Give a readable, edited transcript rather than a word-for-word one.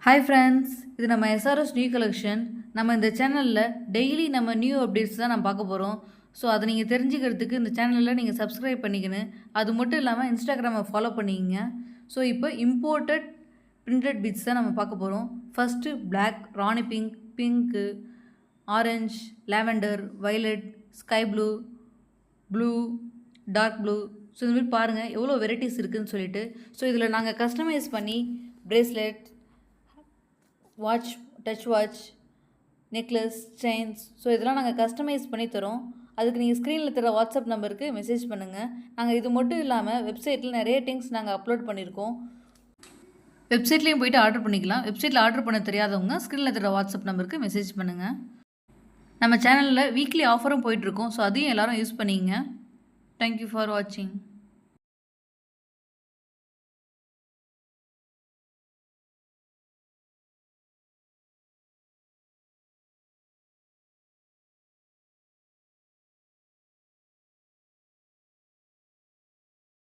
Hi friends, இது நம்ம SRS new collection. நம்ம இந்த சேனலில் டெய்லி நம்ம நியூ அப்டேட்ஸ் தான் நம்ம பார்க்க போகிறோம். ஸோ அதை நீங்கள் தெரிஞ்சுக்கிறதுக்கு இந்த சேனலில் நீங்கள் சப்ஸ்கிரைப் பண்ணிக்கணும். அது மட்டும் இல்லாமல் இன்ஸ்டாகிராமை ஃபாலோ பண்ணிக்கங்க. ஸோ இப்போ இம்போர்ட்டட் பிரிண்டட் பீட்ஸ் தான் நம்ம பார்க்க போகிறோம். First black, rani pink, pink, orange, lavender, violet, sky blue, blue, dark blue. So இந்த மாதிரி பாருங்கள் எவ்வளோ வெரைட்டிஸ் இருக்குதுன்னு சொல்லிட்டு. ஸோ இதில் நாங்கள் கஸ்டமைஸ் பண்ணி bracelet, watch, touch watch, necklace, chains, so இதெல்லாம் நாங்கள் கஸ்டமைஸ் பண்ணி தரோம். அதுக்கு நீங்கள் ஸ்க்ரீனில் தர வாட்ஸ்அப் நம்பருக்கு மெசேஜ் பண்ணுங்கள். நாங்கள் இது மட்டும் இல்லாமல் வெப்சைட்டில் நிறைய திங்ஸ் நாங்கள் அப்லோட் பண்ணியிருக்கோம். வெப்சைட்லேயும் போய்ட்டு ஆர்டர் பண்ணிக்கலாம். வெப்சைட்டில் ஆர்டர் பண்ண தெரியாதவங்க ஸ்க்ரீனில் தர வாட்ஸ்அப் நம்பருக்கு மெசேஜ் பண்ணுங்கள். நம்ம சேனலில் வீக்லி ஆஃபரும் போயிட்டுருக்கோம். ஸோ அதையும் எல்லோரும் யூஸ் பண்ணிங்க. தேங்க்யூ ஃபார் வாட்சிங்.